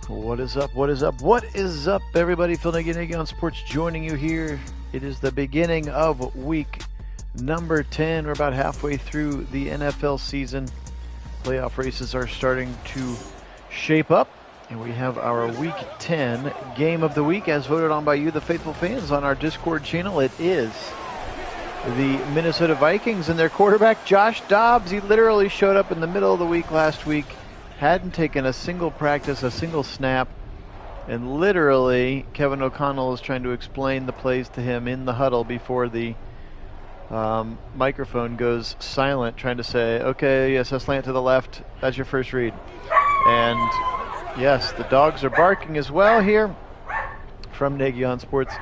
What is up? What is up? What is up, everybody? Phil Nagy on Sports joining you here. It is the beginning of week number 10. We're about halfway through the NFL season. Playoff races are starting to shape up, and we have our week 10 game of the week as voted on by you, the faithful fans, on our Discord channel. It is the Minnesota Vikings and their quarterback, Josh Dobbs. He literally showed up in the middle of the week last week. Hadn't taken a single practice, a single snap, and literally Kevin O'Connell is trying to explain the plays to him in the huddle before the microphone goes silent, trying to say, okay, yes, a slant to the left, that's your first read. And yes, the dogs are barking as well here from Nagy on Sports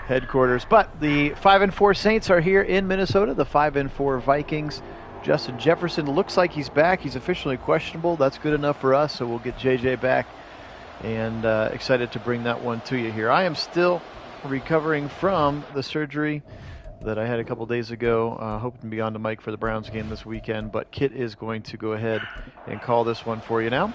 headquarters. But the 5-4 Saints are here in Minnesota, the 5-4 Vikings. Justin Jefferson looks like he's back. He's officially questionable. That's good enough for us, so we'll get JJ back. And excited to bring that one to you here. I am still recovering from the surgery that I had a couple days ago. Hoping to be on to Mike for the Browns game this weekend, but Kit is going to go ahead and call this one for you now.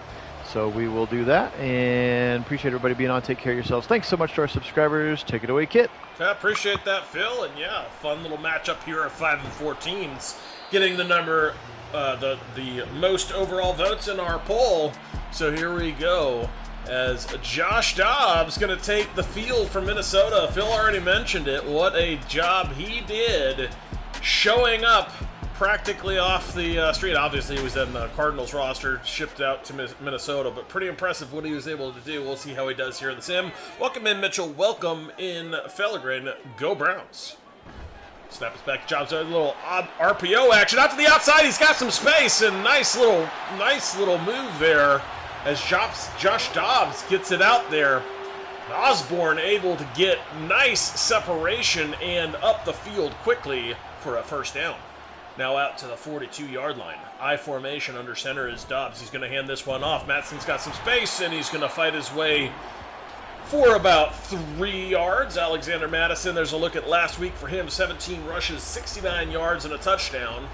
So we will do that, and appreciate everybody being on. Take care of yourselves. Thanks so much to our subscribers. Take it away, Kit. I appreciate that, Phil. And yeah, fun little matchup here of 5-4 teams, getting the number, the most overall votes in our poll. So here we go, as Josh Dobbs going to take the field for Minnesota. Phil already mentioned it. What a job he did, showing up practically off the street. Obviously, he was in the Cardinals roster, shipped out to Minnesota, but pretty impressive what he was able to do. We'll see how he does here in the sim. Welcome in, Mitchell. Welcome in, Fellegren. Go Browns. Snap us back. Jobs a little odd RPO action out to the outside. He's got some space, and nice little move there as Josh Dobbs gets it out there. Osborne able to get nice separation and up the field quickly for a first down. Now out to the 42-yard line. I formation under center is Dobbs. He's going to hand this one off. Matson's got some space, and he's going to fight his way for about 3 yards. Alexander Madison, there's a look at last week for him. 17 rushes, 69 yards, and a touchdown.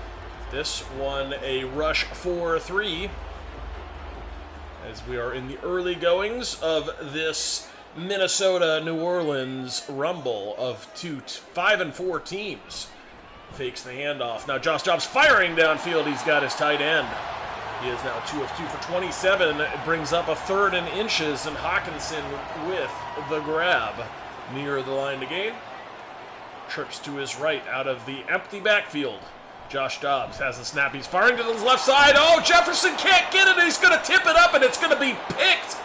This one a rush for 3. As we are in the early goings of this Minnesota-New Orleans rumble of 5-4 teams. Fakes the handoff. Now Josh Dobbs firing downfield. He's got his tight end. He is now 2 of 2 for 27. It brings up a 3rd and inches, and Hawkinson with the grab near the line to gain. Trips to his right out of the empty backfield. Josh Dobbs has the snap. He's firing to the left side. Oh, Jefferson can't get it. He's going to tip it up, and it's going to be picked.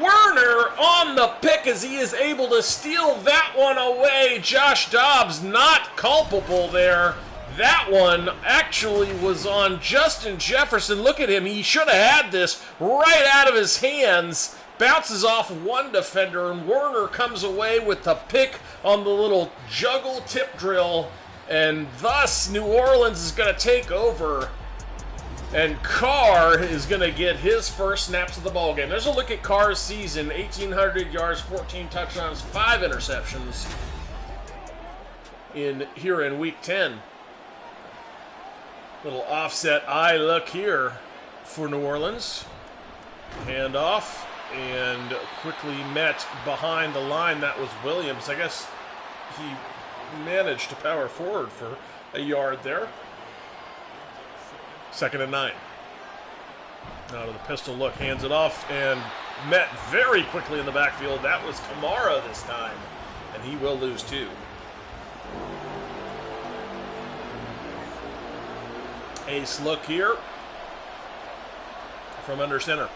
Werner on the pick as he is able to steal that one away. Josh Dobbs not culpable there. That one actually was on Justin Jefferson. Look at him. He should have had this right out of his hands. Bounces off one defender, and Werner comes away with the pick on the little juggle tip drill. And thus, New Orleans is going to take over. And Carr is going to get his first snaps of the ballgame. There's a look at Carr's season. 1,800 yards, 14 touchdowns, 5 interceptions here in Week 10. Little offset eye look here for New Orleans. Handoff, and quickly met behind the line. That was Williams. I guess he managed to power forward for a yard there. 2nd and 9. Out of the pistol look, hands it off, and met very quickly in the backfield. That was Kamara this time, and he will lose 2. Ace look here from under center.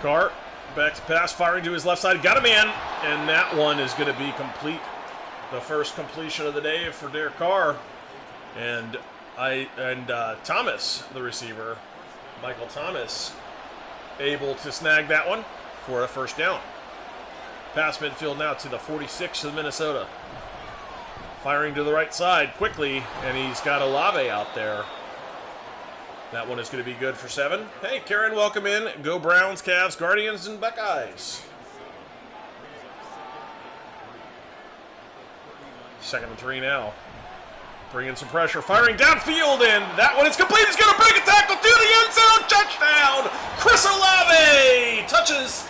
Carr back to pass, firing to his left side. Got a man, and that one is going to be complete. The first completion of the day for Derek Carr. And Thomas, the receiver, Michael Thomas, able to snag that one for a first down. Pass midfield now to the 46 of Minnesota. Firing to the right side quickly, and he's got Olave out there. That one is going to be good for 7. Hey, Karen, welcome in. Go Browns, Cavs, Guardians, and Buckeyes. 2nd and 3 now. Bringing some pressure, firing downfield, and that one is complete. He's going to break a tackle to the end zone. Touchdown! Chris Olave touches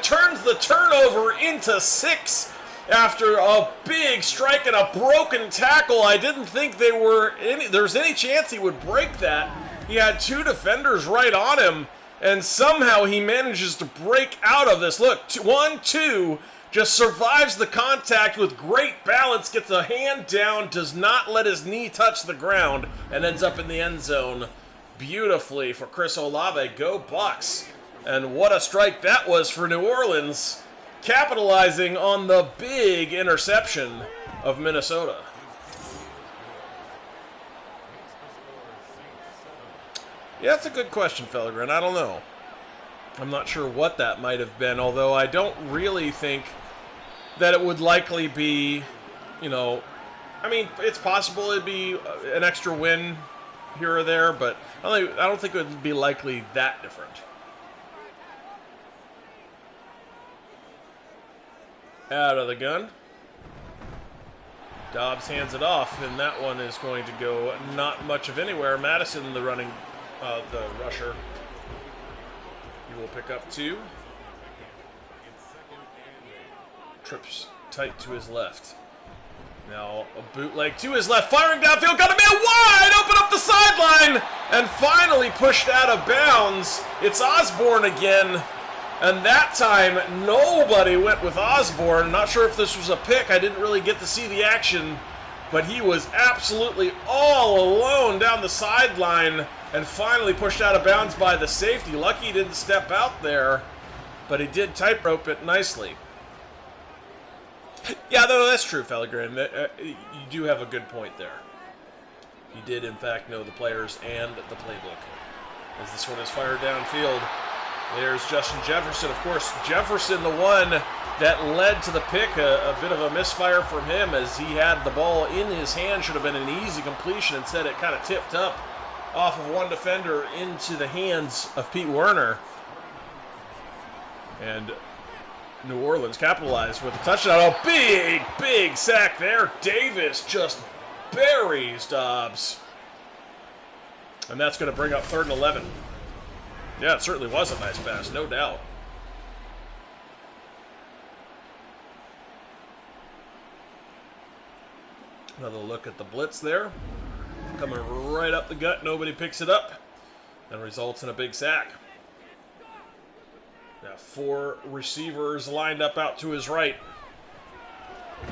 turns the turnover into 6 after a big strike and a broken tackle. I didn't think there's any chance he would break that. He had 2 defenders right on him, and somehow he manages to break out of this. Look, 1-2, just survives the contact with great balance, gets a hand down, does not let his knee touch the ground, and ends up in the end zone beautifully for Chris Olave. Go Bucks. And what a strike that was for New Orleans, capitalizing on the big interception of Minnesota. Yeah, that's a good question, Felgren. I don't know. I'm not sure what that might have been, although I don't really think that it would likely be, I mean, it's possible it'd be an extra win here or there, but I don't think it would be likely that different. Out of the gun. Dobbs hands it off, and that one is going to go not much of anywhere. Madison, the rusher. He will pick up 2. Trips tight to his left. Now a bootleg to his left, firing downfield, got a man wide open up the sideline, and finally pushed out of bounds. It's Osborne again, and that time nobody went with Osborne. Not sure if this was a pick. I didn't really get to see the action, but he was absolutely all alone down the sideline and finally pushed out of bounds by the safety. Lucky he didn't step out there, but he did tightrope it nicely. Yeah, no, that's true, Felgren. You do have a good point there. He did, in fact, know the players and the playbook. As this one is fired downfield, there's Justin Jefferson. Of course, Jefferson, the one that led to the pick, a bit of a misfire from him as he had the ball in his hand. Should have been an easy completion. Instead, it kind of tipped up off of one defender into the hands of Pete Werner. And New Orleans capitalized with a touchdown. Oh, big sack there. Davis just buries Dobbs. And that's going to bring up 3rd and 11. Yeah, it certainly was a nice pass, no doubt. Another look at the blitz there. Coming right up the gut, nobody picks it up, and results in a big sack. Now 4 receivers lined up out to his right.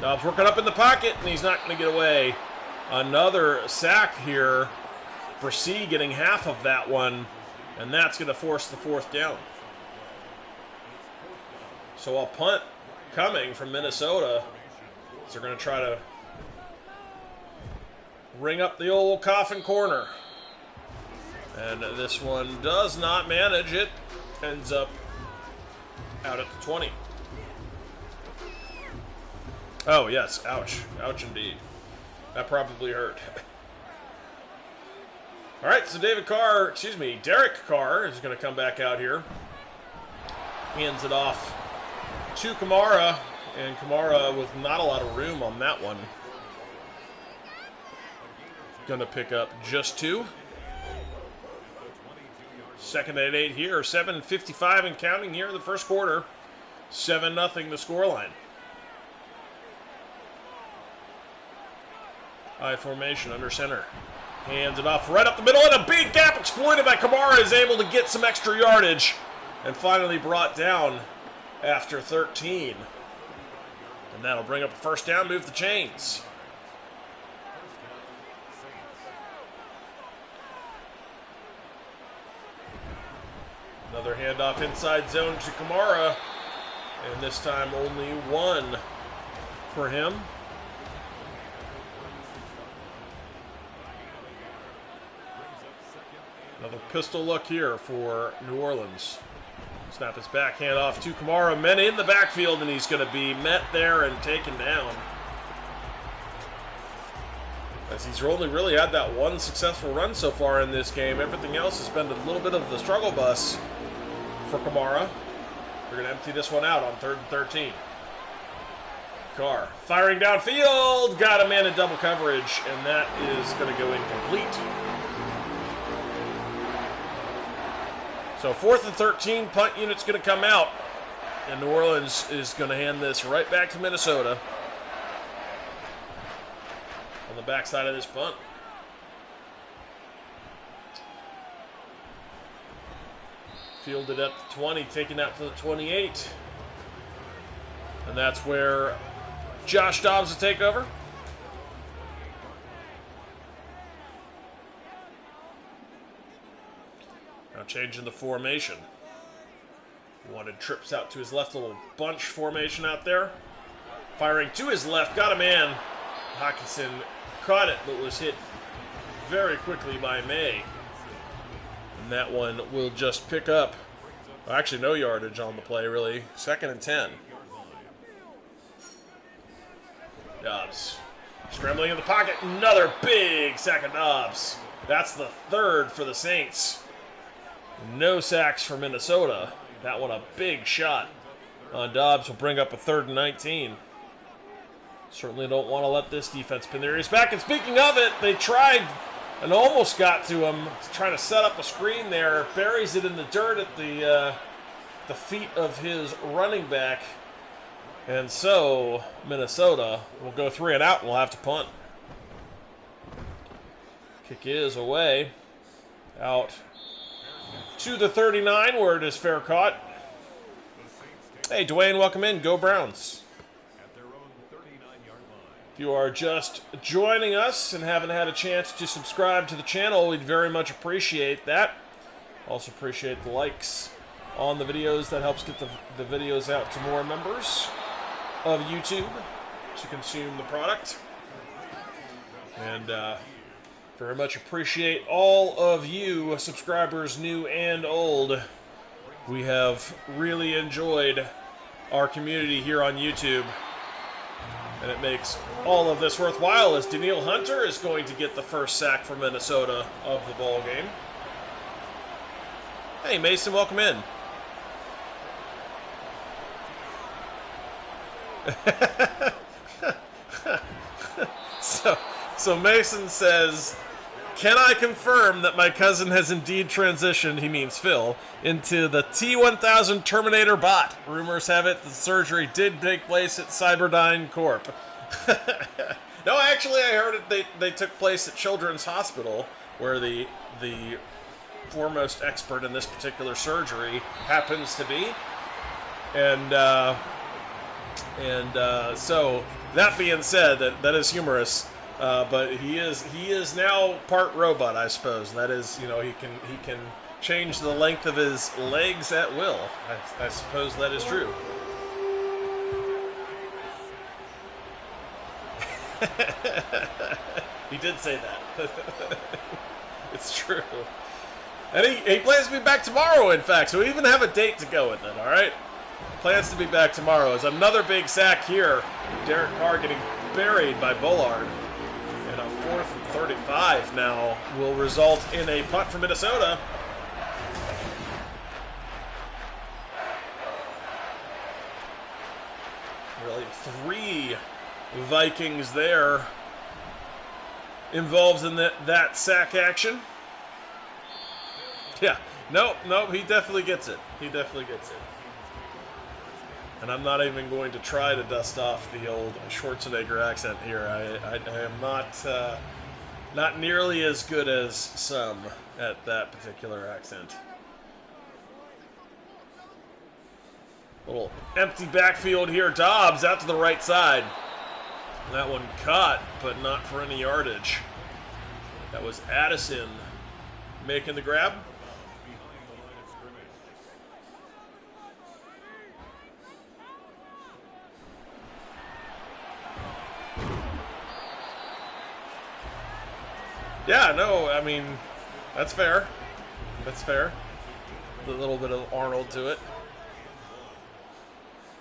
Dobbs working up in the pocket, and he's not going to get away. Another sack here. Brissy getting half of that one, and that's going to force the 4th down. So a punt coming from Minnesota. So they're going to try to ring up the old coffin corner. And this one does not manage it. Ends up out at the 20. Oh, yes. Ouch. Ouch indeed. That probably hurt. All right, so Derek Carr is going to come back out here. Hands it off to Kamara, and Kamara with not a lot of room on that one. Going to pick up just 2. 2nd and 8 here. 7:55 and counting here in the first quarter. 7-0 the scoreline. High formation under center. Hands it off right up the middle, and a big gap exploited by Kamara is able to get some extra yardage and finally brought down after 13. And that'll bring up a 1st down, move the chains. Another handoff inside zone to Kamara, and this time only 1 for him. Another pistol look here for New Orleans. Snap his back, hand off to Kamara. Men in the backfield, and he's going to be met there and taken down. As he's only really had that 1 successful run so far in this game. Everything else has been a little bit of the struggle bus for Kamara. We're going to empty this one out on 3rd and 13. Carr firing downfield. Got a man in double coverage, and that is going to go incomplete. So 4th and 13, punt unit's going to come out. And New Orleans is going to hand this right back to Minnesota on the backside of this punt. Fielded at the 20, taken out to the 28. And that's where Josh Dobbs will take over. Now changing the formation. Wanted trips out to his left, little bunch formation out there. Firing to his left, got a man. Hawkinson caught it, but was hit very quickly by May. And that one will just pick up, well, actually no yardage on the play, really. 2nd and 10. Dobbs scrambling in the pocket. Another big sack of Dobbs. That's the 3rd for the Saints. No sacks for Minnesota. That one a big shot on Dobbs will bring up a 3rd and 19. Certainly don't want to let this defense pin their ears back. And speaking of it, they tried and almost got to him, trying to set up a screen there. Buries it in the dirt at the feet of his running back. And so Minnesota will go 3 and out and will have to punt. Kick is away. Out to the 39 where it is fair caught. Hey, Dwayne, welcome in. Go Browns. If you are just joining us and haven't had a chance to subscribe to the channel, we'd very much appreciate that. Also appreciate the likes on the videos. That helps get the videos out to more members of YouTube to consume the product. And very much appreciate all of you subscribers, new and old. We have really enjoyed our community here on YouTube. And it makes all of this worthwhile as Daniil Hunter is going to get the first sack for Minnesota of the ball game. Hey, Mason, welcome in. So Mason says, can I confirm that my cousin has indeed transitioned, he means Phil, into the T-1000 Terminator bot? Rumors have it the surgery did take place at Cyberdyne Corp. No, actually I heard it they took place at Children's Hospital, where the foremost expert in this particular surgery happens to be. So that being said, that is humorous. But he is now part robot, I suppose. That is, he can change the length of his legs at will. I suppose that is true. He did say that. It's true. And he plans to be back tomorrow, in fact, so we even have a date to go with it, all right? Plans to be back tomorrow. As another big sack here. Derek Carr getting buried by Bullard. And a 4th and 35 now will result in a punt for Minnesota. Really, 3 Vikings there involved in that sack action. Yeah, nope, he definitely gets it. He definitely gets it. And I'm not even going to try to dust off the old Schwarzenegger accent here. I am not nearly as good as some at that particular accent. Little empty backfield here. Dobbs out to the right side. That one caught, but not for any yardage. That was Addison making the grab. Yeah, no, I mean, that's fair. That's fair. A little bit of Arnold to it.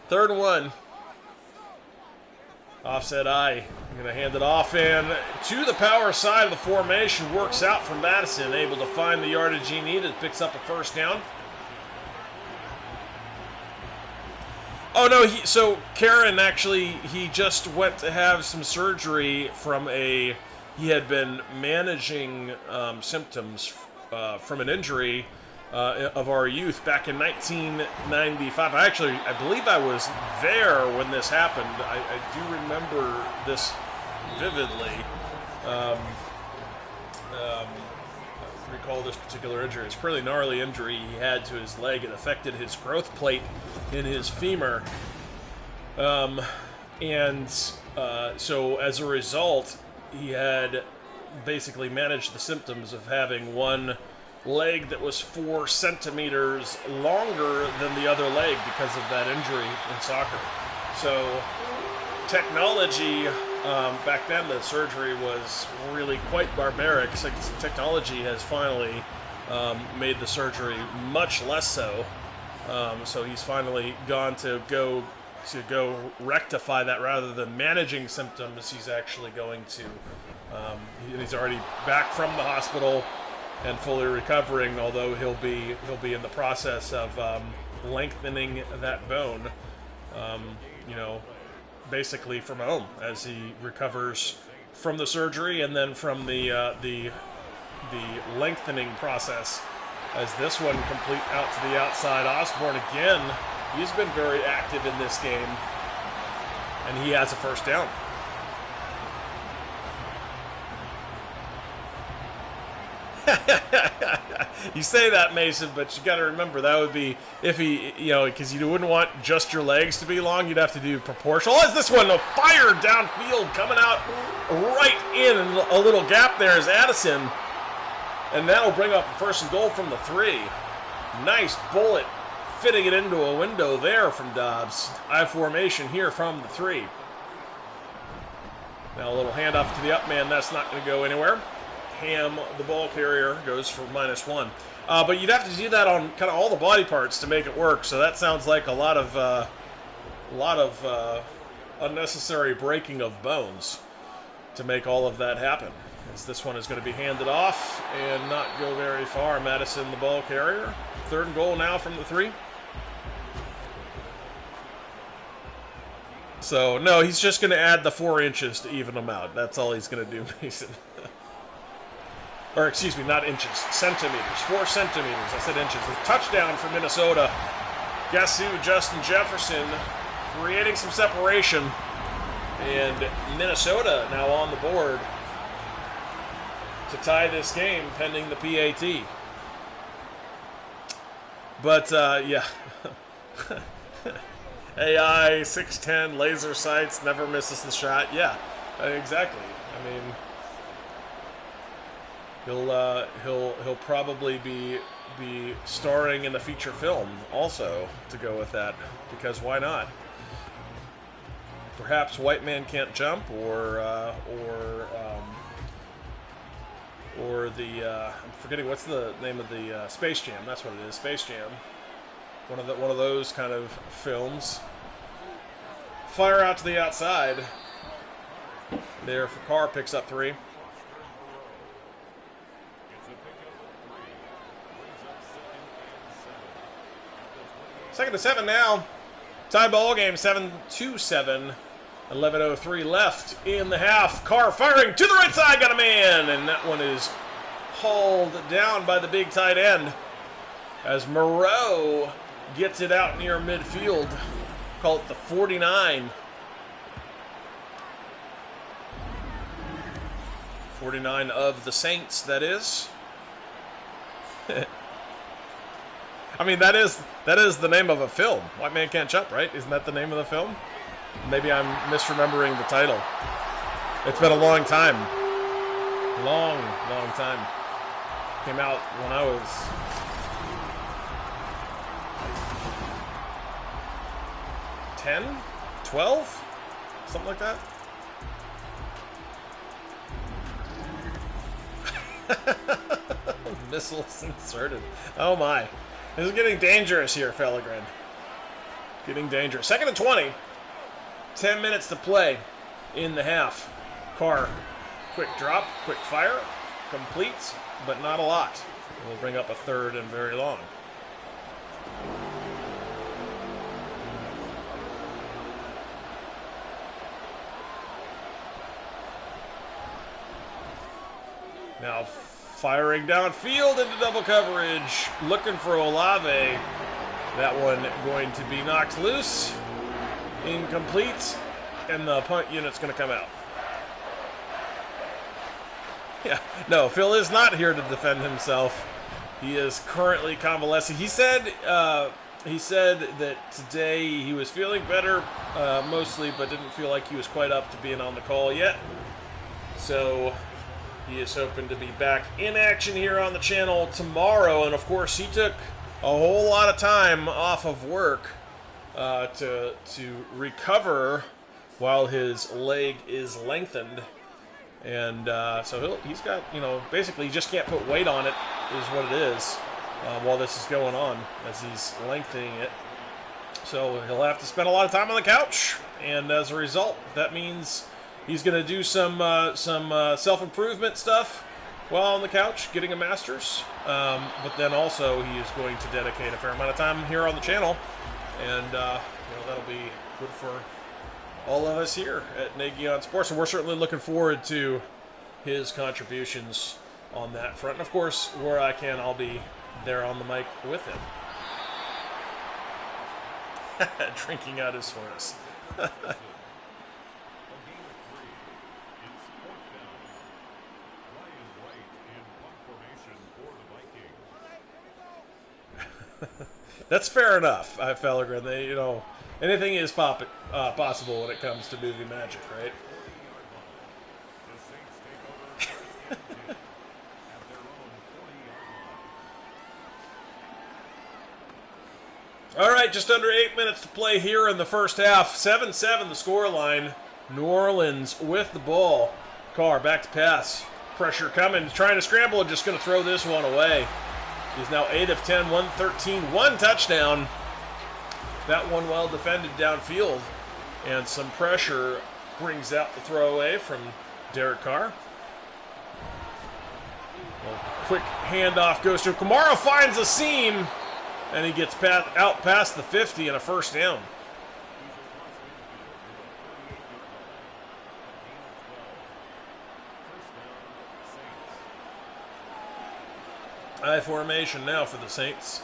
3rd and 1. Offset I. I'm going to hand it off, and to the power side of the formation. Works out for Madison. Able to find the yardage he needed. Picks up a 1st down. Oh, no, so Karen actually, he just went to have some surgery from he had been managing symptoms from an injury of our youth back in 1995. I believe I was there when this happened. I do remember this vividly. Recall this particular injury. It's a pretty gnarly injury he had to his leg. It affected his growth plate in his femur. So as a result, he had basically managed the symptoms of having one leg that was 4 centimeters longer than the other leg because of that injury in soccer. So technology, back then the surgery was really quite barbaric. So technology has finally made the surgery much less so. So he's finally gone to go rectify that rather than managing symptoms. He's actually going to, he's already back from the hospital and fully recovering, although he'll be in the process of lengthening that bone, basically from home as he recovers from the surgery and then from the lengthening process. As this one complete out to the outside, Osborne again, he's been very active in this game, and he has a first down. You say that, Mason, but you got to remember that would be if he, because you wouldn't want just your legs to be long. You'd have to do proportional. As this one, a fire downfield coming out right in a little gap there is Addison, and that'll bring up a 1st and goal from the 3. Nice bullet, fitting it into a window there from Dobbs. I formation here from the 3. Now a little handoff to the up man. That's not going to go anywhere. Ham, the ball carrier, goes for -1. But you'd have to do that on kind of all the body parts to make it work. So that sounds like a lot of unnecessary breaking of bones to make all of that happen. As this one is going to be handed off and not go very far. Madison, the ball carrier. 3rd and goal now from the 3. So, no, he's just going to add the 4 inches to even them out. That's all he's going to do, Mason. Or, excuse me, not inches, centimeters. 4 centimeters. I said inches. A touchdown for Minnesota. Guess who? Justin Jefferson creating some separation. And Minnesota now on the board to tie this game pending the PAT. But, yeah. AI, 6'10", laser sights, never misses the shot. Yeah, exactly. I mean, he'll probably be starring in the feature film also to go with that, because why not? Perhaps White Man Can't Jump, or the I'm forgetting what's the name of the Space Jam. That's what it is, Space Jam. One of those kind of films. Fire out to the outside. There for Carr, picks up 3. Second to 7 now. Tie ball game, 7-7. 11:03 left in the half. Carr firing to the right side, got a man, and that one is hauled down by the big tight end as Moreau gets it out near midfield. Call it the 49. 49 of the Saints, that is. I mean, that is the name of a film. White Man Can't Jump, right? Isn't that the name of the film? Maybe I'm misremembering the title. It's been a long time. Long time. Came out when I was 10, 12, something like that. Missiles inserted. Oh my. This is getting dangerous here, Fellegren. Getting dangerous. 2nd and 20. 10 minutes to play in the half. Carr, quick drop, quick fire. Completes, but not a lot. We'll bring up a 3rd and very long. Now Firing downfield into double coverage. Looking for Olave. That one going to be knocked loose. Incomplete. And the punt unit's going to come out. Yeah, no, Phil is not here to defend himself. He is currently convalescing. He said that today he was feeling better mostly, but didn't feel like he was quite up to being on the call yet. So he is hoping to be back in action here on the channel tomorrow. And of course, he took a whole lot of time off of work to recover while his leg is lengthened. And so he's got, basically he just can't put weight on it is what it is while this is going on as he's lengthening it. So he'll have to spend a lot of time on the couch. And as a result, that means he's going to do some self-improvement stuff while on the couch, getting a master's. But then also he is going to dedicate a fair amount of time here on the channel. And that'll be good for all of us here at Nagy on Sports, and we're certainly looking forward to his contributions on that front. And of course, where I can, I'll be there on the mic with him. Drinking out his source. That's fair enough, Fellegren. Anything is possible when it comes to movie magic, right? All right, just under 8 minutes to play here in the first half. 7-7 the scoreline. New Orleans with the ball. Carr back to pass. Pressure coming, trying to scramble and just going to throw this one away. He's now 8 of 10, 113, one touchdown. That one well defended downfield. And some pressure brings out the throwaway from Derek Carr. A quick handoff goes to Kamara, finds a seam, and he gets out past the 50 and a first down. High formation now for the Saints.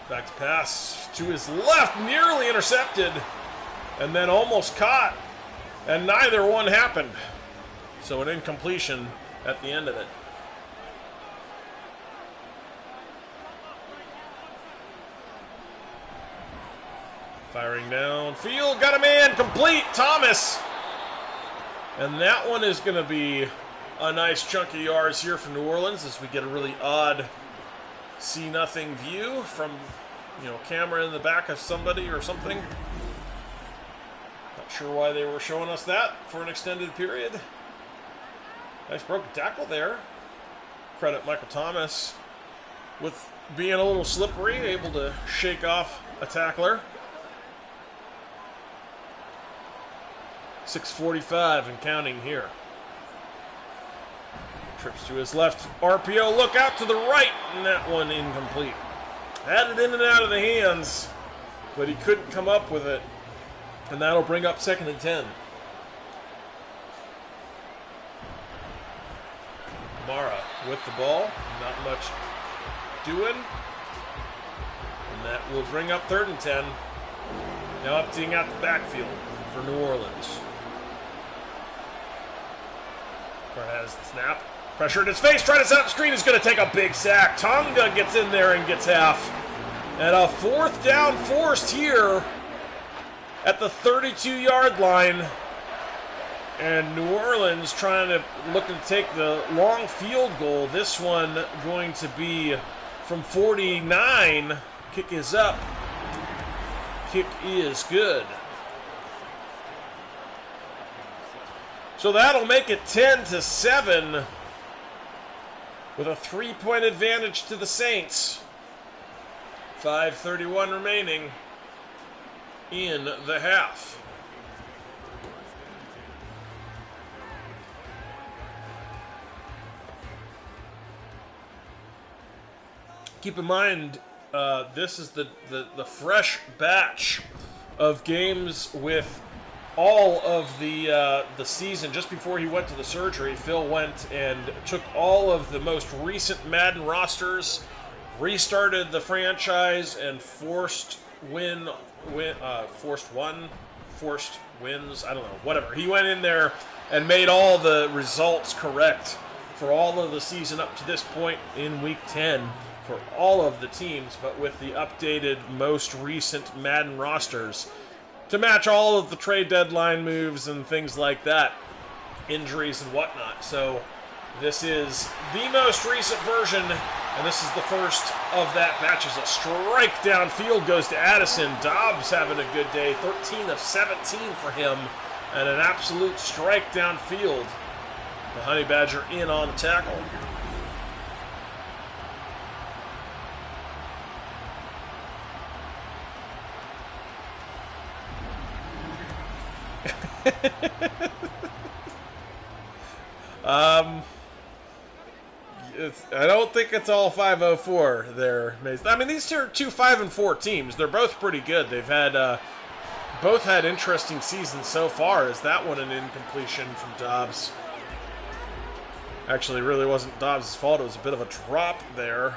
Back to pass to his left, nearly intercepted, and then almost caught, and neither one happened. So an incompletion at the end of it. Firing downfield, got a man, complete, Thomas. And that one is going to be a nice chunk of yards here for New Orleans as we get a really odd see-nothing view from, camera in the back of somebody or something. Not sure why they were showing us that for an extended period. Nice broken tackle there. Credit Michael Thomas with being a little slippery, able to shake off a tackler. 6:45 and counting here. Trips to his left, RPO, look out to the right, and that one incomplete. Had it in and out of the hands, but he couldn't come up with it, and that'll bring up 2nd and 10. Kamara with the ball, not much doing, and that will bring up 3rd and 10. Now emptying out the backfield for New Orleans. Carr has the snap. Pressure in his face, trying to set up screen, is going to take a big sack. Tonga gets in there and gets half. And a 4th down forced here at the 32-yard line. And New Orleans looking to take the long field goal. This one going to be from 49. Kick is up. Kick is good. So that'll make it 10-7 with a 3-point advantage to the Saints. 5:31 remaining in the half. Keep in mind, this is the fresh batch of games with all of the season, just before he went to the surgery, Phil went and took all of the most recent Madden rosters, restarted the franchise, and forced wins, I don't know, whatever. He went in there and made all the results correct for all of the season up to this point in Week 10 for all of the teams, but with the updated, most recent Madden rosters to match all of the trade deadline moves and things like that, injuries and whatnot. So this is the most recent version, and this is the first of that batch. As a strike downfield goes to Addison. Dobbs having a good day, 13 of 17 for him, and an absolute strike downfield. The Honey Badger in on the tackle. I don't think it's all 504 there. I mean, these are two 5-4 teams. They're both pretty good. They've had both had interesting seasons so far. Is that one an incompletion from Dobbs? Actually, it really wasn't Dobbs' fault. It was a bit of a drop there.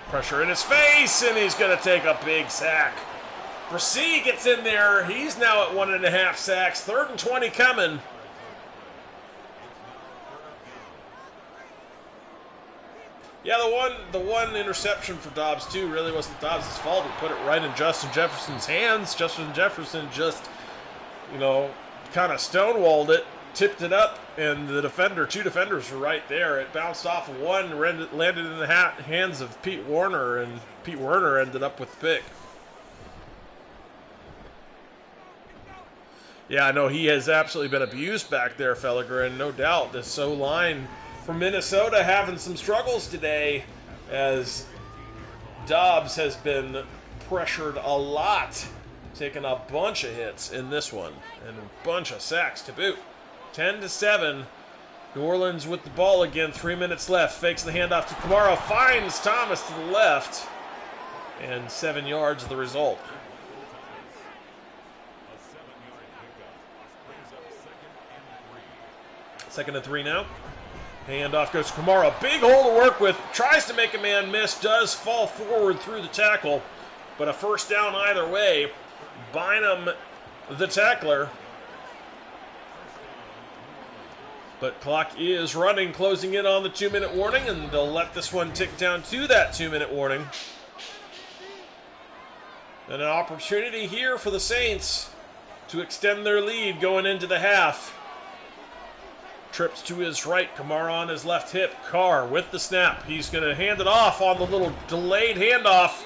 Pressure in his face, and he's going to take a big sack. Brissy gets in there. He's now at 1.5 sacks. 3rd and 20 coming. Yeah, the one interception for Dobbs, too, really wasn't Dobbs' fault. He put it right in Justin Jefferson's hands. Justin Jefferson just, kind of stonewalled it, tipped it up, and two defenders were right there. It bounced off of one, landed in the hands of Pete Warner, and Pete Warner ended up with the pick. Yeah, I know he has absolutely been abused back there, Felliger, no doubt. This O-line from Minnesota having some struggles today as Dobbs has been pressured a lot, taking a bunch of hits in this one, and a bunch of sacks to boot. 10-7. New Orleans with the ball again, 3 minutes left. Fakes the handoff to Kamara, finds Thomas to the left, and 7 yards the result. Second and 3 now. Handoff goes to Kamara. Big hole to work with. Tries to make a man miss. Does fall forward through the tackle. But a first down either way. Bynum, the tackler. But clock is running, closing in on the 2-minute warning, and they'll let this one tick down to that 2-minute warning. And an opportunity here for the Saints to extend their lead going into the half. Trips to his right, Kamara on his left hip. Carr with the snap. He's going to hand it off on the little delayed handoff.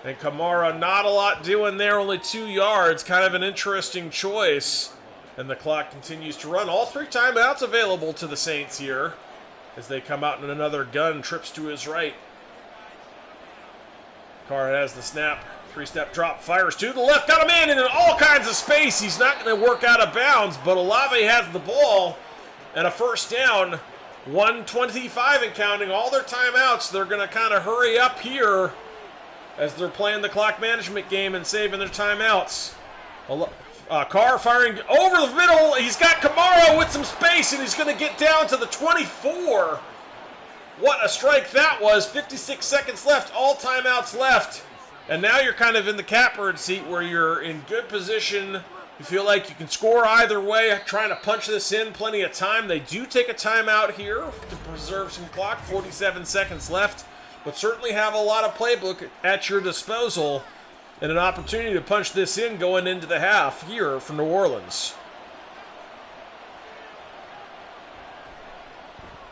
And Kamara, not a lot doing there, only 2 yards. Kind of an interesting choice. And the clock continues to run. All 3 timeouts available to the Saints here as they come out in another gun. Trips to his right. Carr has the snap. 3-step drop, fires to the left. Got a man in all kinds of space. He's not going to work out of bounds, but Olave has the ball. And a first down, 1:25 and counting. All their timeouts, they're going to kind of hurry up here as they're playing the clock management game and saving their timeouts. Carr firing over the middle. He's got Kamara with some space, and he's going to get down to the 24. What a strike that was. 56 seconds left, all timeouts left. And now you're kind of in the catbird seat where you're in good position. You feel like you can score either way, trying to punch this in, plenty of time. They do take a timeout here to preserve some clock, 47 seconds left, but certainly have a lot of playbook at your disposal and an opportunity to punch this in going into the half here for New Orleans.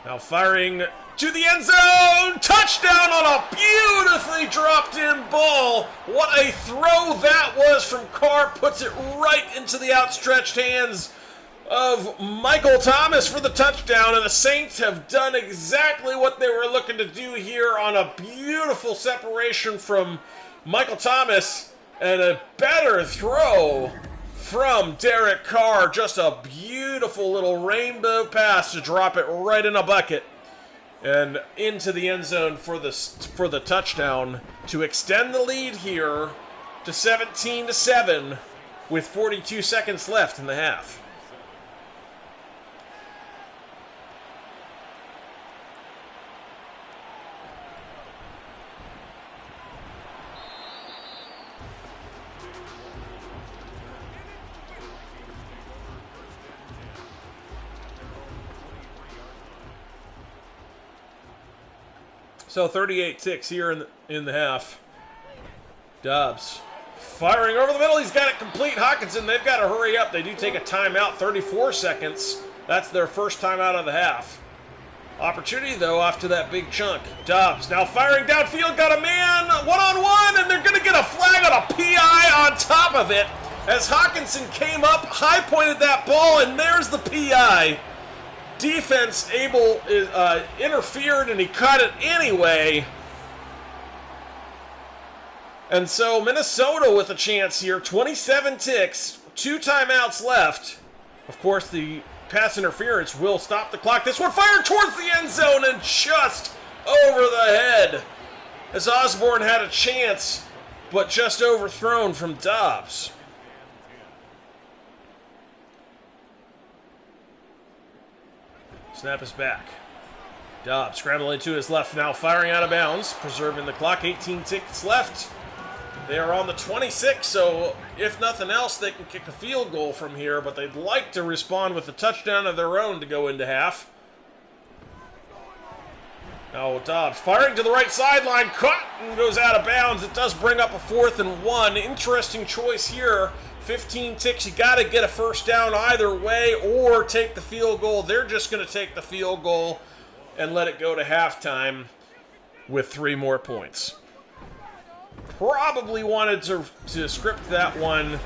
Now firing to the end zone, touchdown on a beautifully dropped in ball. What a throw that was from Carr, puts it right into the outstretched hands of Michael Thomas for the touchdown, and the Saints have done exactly what they were looking to do here on a beautiful separation from Michael Thomas and a better throw from Derek Carr. Just a beautiful little rainbow pass to drop it right in a bucket. and into the end zone for the touchdown to extend the lead here to 17-7 with 42 seconds left in the half. So 38 ticks here in the half. Dobbs firing over the middle. He's got it complete. Hawkinson, they've got to hurry up. They do take a timeout, 34 seconds. That's their first timeout of the half. Opportunity, though, after that big chunk. Dobbs now firing downfield. Got a man one-on-one, and they're going to get a flag on a PI on top of it as Hawkinson came up, high-pointed that ball, and there's the PI. Defense interfered, and he caught it anyway. And so Minnesota with a chance here. 27 ticks, 2 timeouts left. Of course, the pass interference will stop the clock. This one fired towards the end zone and just over the head as Osborne had a chance, but just overthrown from Dobbs. Snap is back. Dobbs scrambling to his left now, firing out of bounds, preserving the clock. 18 ticks left. They are on the 26, so if nothing else, they can kick a field goal from here, but they'd like to respond with a touchdown of their own to go into half. Now Dobbs firing to the right sideline, caught and goes out of bounds. It does bring up a 4th and 1. Interesting choice here. 15 ticks, you got to get a first down either way or take the field goal. They're just going to take the field goal and let it go to halftime with 3 more points. Probably wanted to script that one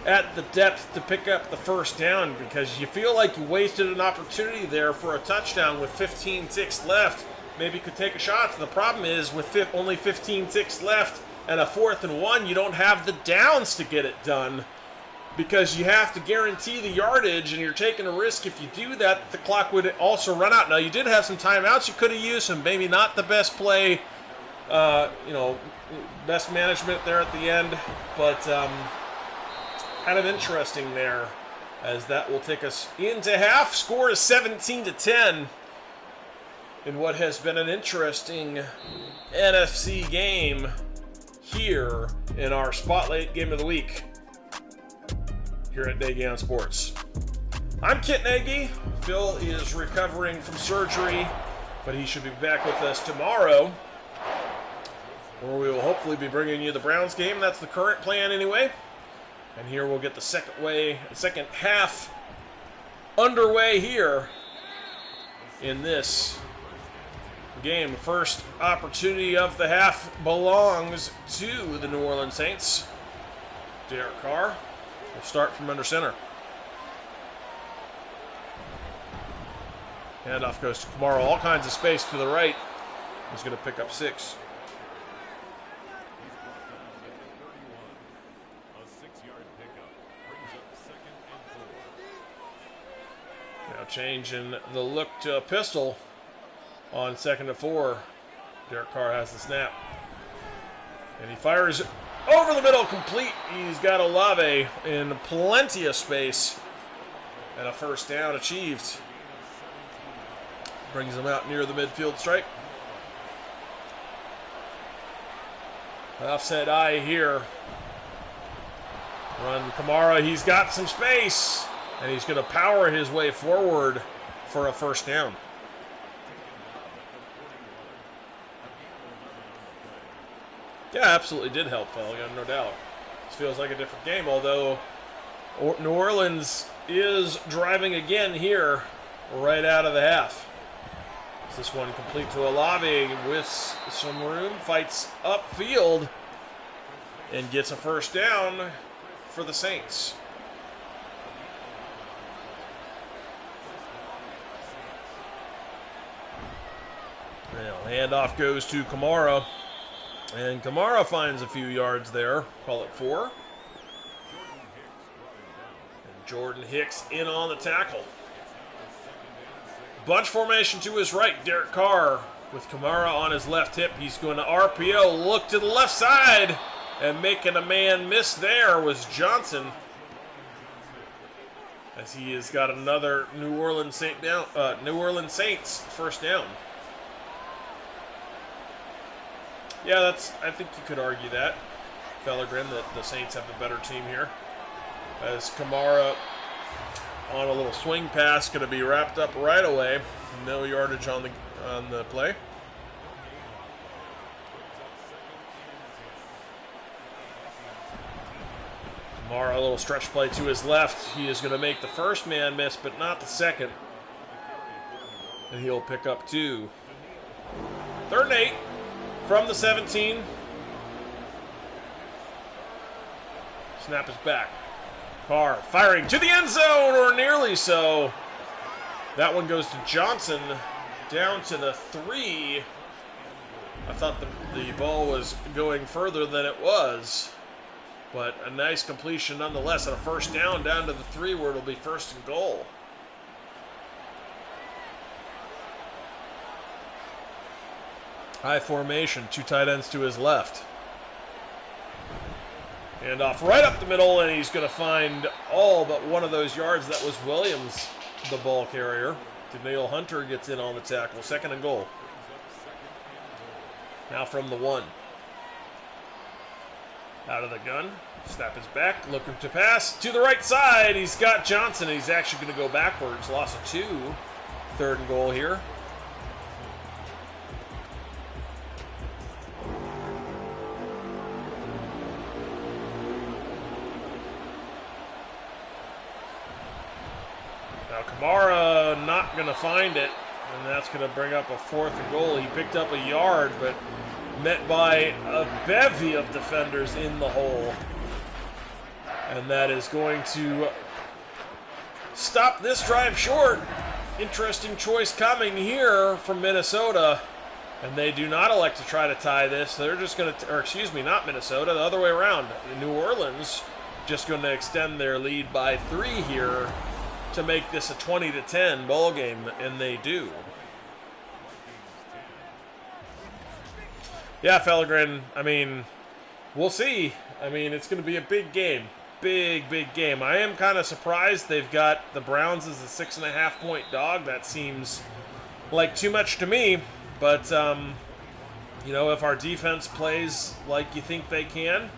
at the depth to pick up the first down because you feel like you wasted an opportunity there for a touchdown with 15 ticks left. Maybe you could take a shot. The problem is with only 15 ticks left and a 4th and 1, you don't have the downs to get it done because you have to guarantee the yardage, and you're taking a risk if you do that. The clock would also run out. Now, you did have some timeouts you could have used, and maybe not the best play, best management there at the end, but kind of interesting there as that will take us into half. Score is 17-10 in what has been an interesting NFC game here in our Spotlight Game of the Week here at Nagy on Sports. I'm Kit Nagy. Phil is recovering from surgery, but he should be back with us tomorrow, where we will hopefully be bringing you the Browns game. That's the current plan anyway. And here we'll get the second half underway here in this game. First opportunity of the half belongs to the New Orleans Saints. Derek Carr will start from under center. Handoff goes to Kamara. All kinds of space to the right. He's going to pick up 6. Now changing the look to a pistol on 2nd and 4. Derek Carr has the snap. And he fires over the middle, complete. He's got Olave in plenty of space. And a first down achieved. Brings him out near the midfield stripe. Offset eye here. Run Kamara. He's got some space. And he's going to power his way forward for a first down. Yeah, absolutely did help, Phil, no doubt. This feels like a different game, although New Orleans is driving again here right out of the half. This one complete to Olave with some room, fights upfield, and gets a first down for the Saints. Well, handoff goes to Kamara. And Kamara finds a few yards there. Call it 4. And Jordan Hicks in on the tackle. Bunch formation to his right. Derek Carr with Kamara on his left hip. He's going to RPO. Look to the left side. And making a man miss there was Johnson. As he has got another New Orleans Saints first down. Yeah, I think you could argue that, Fellegren, that the Saints have the better team here. As Kamara on a little swing pass, going to be wrapped up right away. No yardage on the play. Kamara, a little stretch play to his left. He is going to make the first man miss, but not the second. And he'll pick up 2. 3rd and 8 from the 17. Snap is back. Carr firing to the end zone, or nearly so. That one goes to Johnson, down to the 3. I thought the ball was going further than it was. But a nice completion nonetheless, and a first down to the 3 where it'll be 1st and goal. High formation, 2 tight ends to his left. And off right up the middle, and he's going to find all but one of those yards. That was Williams, the ball carrier. Daniel Hunter gets in on the tackle. 2nd and goal. Now from the 1. Out of the gun. Snap is back. Looking to pass to the right side. He's got Johnson. He's actually going to go backwards. Loss of 2. 3rd and goal here. Now Kamara not going to find it. And that's going to bring up a 4th and goal. He picked up a yard, but met by a bevy of defenders in the hole. And that is going to stop this drive short. Interesting choice coming here from Minnesota. And they do not elect to try to tie this. They're just going to, or excuse me, not Minnesota, the other way around. New Orleans just going to extend their lead by 3 here to make this a 20-10 ball game, and they do. Yeah, Fellegren, I mean, we'll see. I mean, it's going to be a big game. Big game. I am kind of surprised they've got the Browns as a 6.5-point dog. That seems like too much to me. But, you know, if our defense plays like you think they can,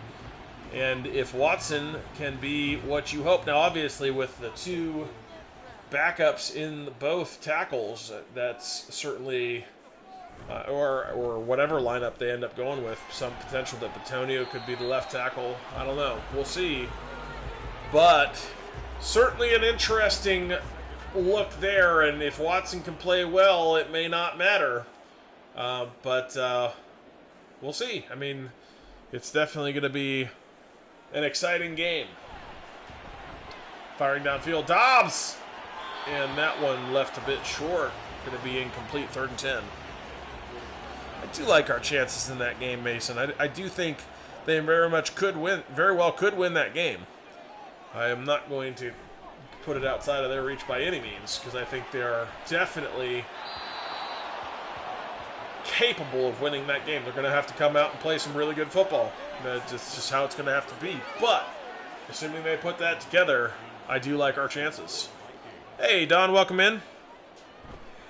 and if Watson can be what you hope. Now, obviously, with the 2 backups in both tackles, that's certainly... or whatever lineup they end up going with. Some potential that Batonio could be the left tackle. I don't know. We'll see. But certainly an interesting look there. And if Watson can play well, it may not matter. But we'll see. I mean, it's definitely going to be an exciting game. Firing downfield. Dobbs! And that one left a bit short. Going to be incomplete. 3rd and 10. I do like our chances in that game, Mason. I do think they very well could win that game. I am not going to put it outside of their reach by any means, because I think they are definitely capable of winning that game. They're going to have to come out and play some really good football. That's just how it's going to have to be. But, assuming they put that together, I do like our chances. Hey, Don, welcome in.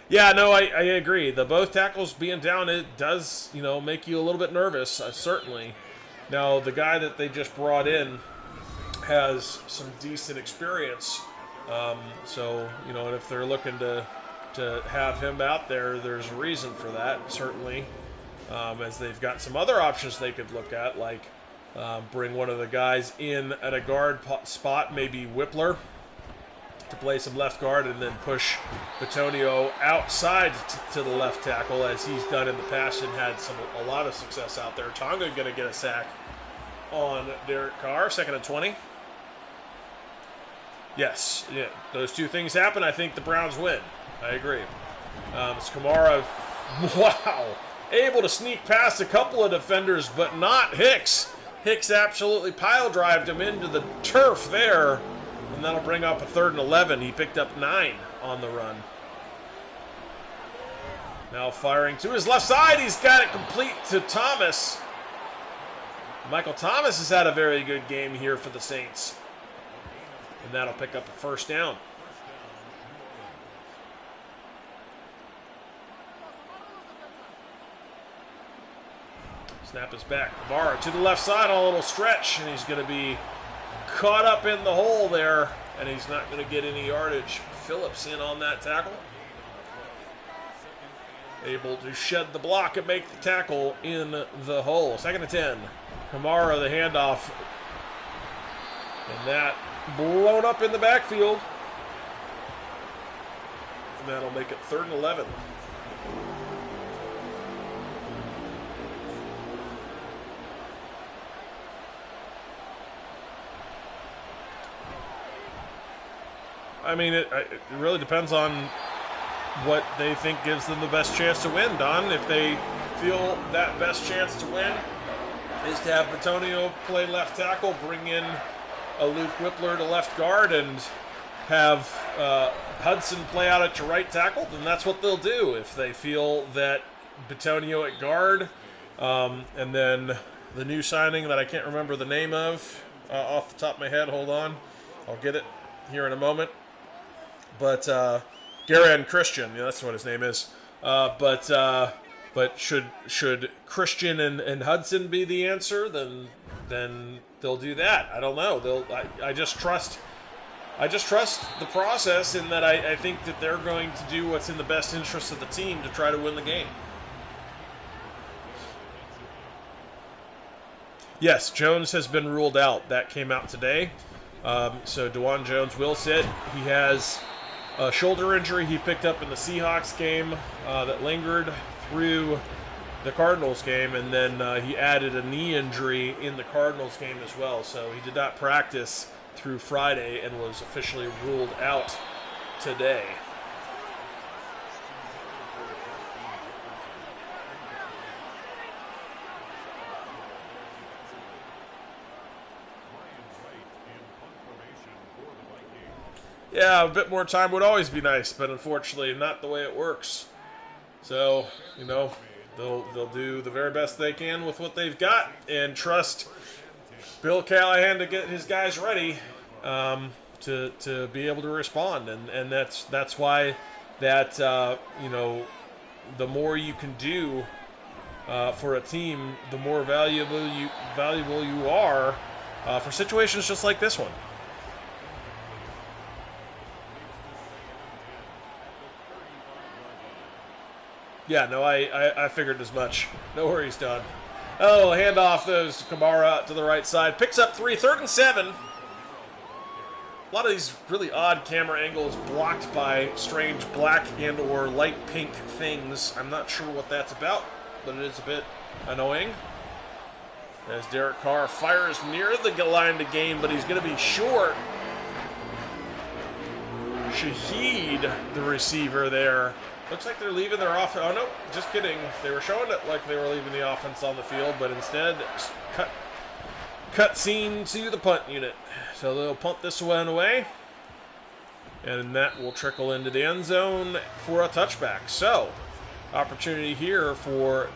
Yeah, no, I agree. The both tackles being down, it does, you know, make you a little bit nervous, certainly. Now, the guy that they just brought in has some decent experience. So, you know, and if they're looking to have him out there, there's a reason for that, certainly. As they've got some other options they could look at, like bring one of the guys in at a guard spot, maybe Whippler, to play some left guard, and then push Batonio outside to the left tackle, as he's done in the past and had a lot of success out there. Tonga going to get a sack on Derek Carr. 2nd and 20. Yes, yeah, those two things happen. I think the Browns win. I agree. It's Kamara, wow, able to sneak past a couple of defenders, but not Hicks. Hicks absolutely pile-drived him into the turf there. And that'll bring up a 3rd and 11. He picked up 9 on the run. Now firing to his left side. He's got it complete to Thomas. Michael Thomas has had a very good game here for the Saints. And that'll pick up a first down. Snap is back. Kamara to the left side on a little stretch, and he's going to be caught up in the hole there, and he's not going to get any yardage. Phillips in on that tackle. Able to shed the block and make the tackle in the hole. 2nd and 10. Kamara, the handoff. And that blown up in the backfield. And that'll make it 3rd and 11. I mean, it really depends on what they think gives them the best chance to win, Don. If they feel that best chance to win is to have Bitonio play left tackle, bring in a Luke Whippler to left guard, and have Hudson play out at your right tackle, then that's what they'll do. If they feel that Bitonio at guard, and then the new signing that I can't remember the name of off the top of my head, hold on, I'll get it here in a moment. But Garan Christian, yeah, that's what his name is. But should Christian and Hudson be the answer? Then they'll do that. I don't know. I just trust the process in that I think that they're going to do what's in the best interest of the team to try to win the game. Yes, Jones has been ruled out. That came out today. So DeJuan Jones will sit. He has a shoulder injury he picked up in the Seahawks game that lingered through the Cardinals game, and then he added a knee injury in the Cardinals game as well. So he did not practice through Friday and was officially ruled out today. Yeah, a bit more time would always be nice, but unfortunately not the way it works. So, you know, they'll do the very best they can with what they've got and trust Bill Callahan to get his guys ready to be able to respond. And that's why that, you know, the more you can do for a team, the more valuable you are for situations just like this one. Yeah, no, I figured as much. No worries, Don. Oh, handoff those to Kamara out to the right side. Picks up 3, 3rd and 7. A lot of these really odd camera angles blocked by strange black and or light pink things. I'm not sure what that's about, but it is a bit annoying. As Derek Carr fires near the line to gain, but he's going to be short. Shahid, the receiver there. Looks like they're leaving their offense. Oh, no, just kidding. They were showing it like they were leaving the offense on the field, but instead, cut scene to the punt unit. So they'll punt this one away, and that will trickle into the end zone for a touchback. So, opportunity here for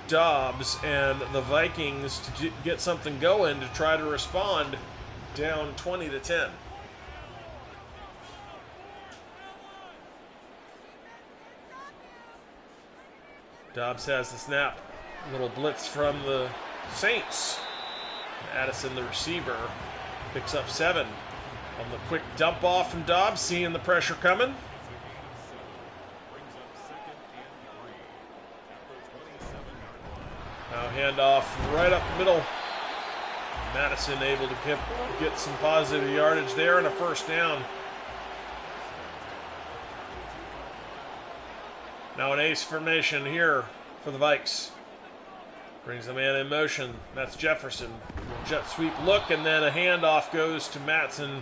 Dobbs and the Vikings to get something going to try to respond down 20-10. Dobbs has the snap. A little blitz from the Saints. Addison, the receiver, picks up 7 on the quick dump off from Dobbs, seeing the pressure coming. Now handoff right up the middle. Madison able to get some positive yardage there and a first down. Now an ace formation here for the Vikes. Brings the man in motion. That's Jefferson. Jet sweep look, and then a handoff goes to Matson.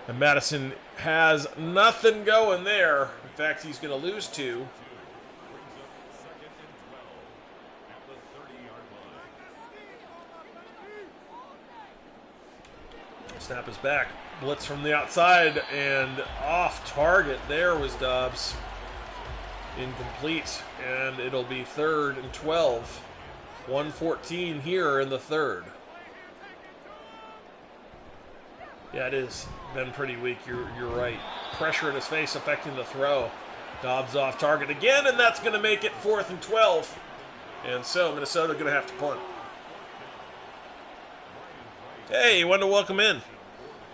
And Madison has nothing going there. In fact, he's going to lose 2. Snap is back. Blitz from the outside, and off target there was Dobbs. Incomplete, and it'll be 3rd and 12. 1:14 here in the 3rd. Yeah, it has been pretty weak. You're right. Pressure in his face affecting the throw. Dobbs off target again, and that's going to make it 4th and 12. And so Minnesota going to have to punt. Hey, you want to welcome in.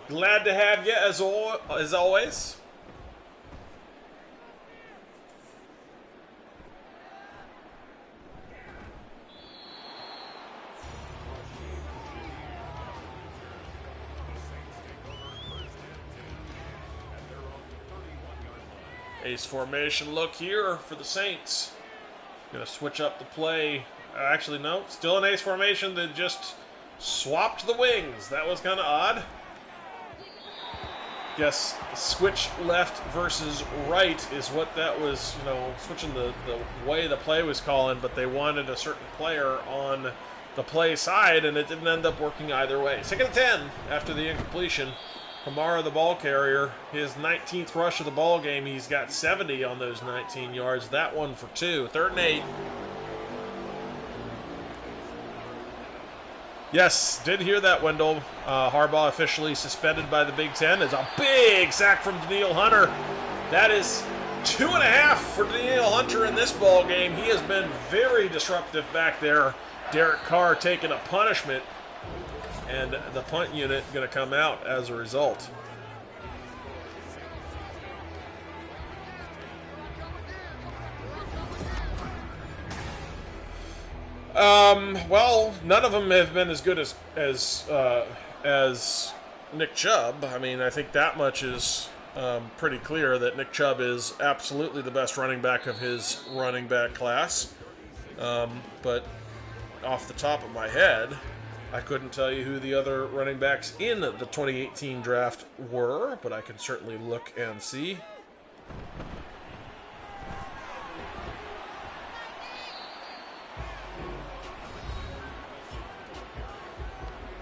Glad to have you as always. Ace formation look here for the Saints. Gonna switch up the play. Actually, no. Still an ace formation that just swapped the wings. That was kind of odd. Guess switch left versus right is what that was, switching the way the play was calling, but they wanted a certain player on the play side, and it didn't end up working either way. 2nd and 10 after the incompletion. Kamara, the ball carrier, his 19th rush of the ball game. He's got 70 on those 19 yards. That one for 2. 3rd and 8. Yes, did hear that, Wendell. Harbaugh officially suspended by the Big Ten. It's a big sack from Danielle Hunter. That is 2.5 for Danielle Hunter in this ball game. He has been very disruptive back there. Derek Carr taking a punishment. And the punt unit going to come out as a result. Well, none of them have been as good as Nick Chubb. I mean, I think that much is pretty clear that Nick Chubb is absolutely the best running back of his running back class. But off the top of my head, I couldn't tell you who the other running backs in the 2018 draft were, but I can certainly look and see.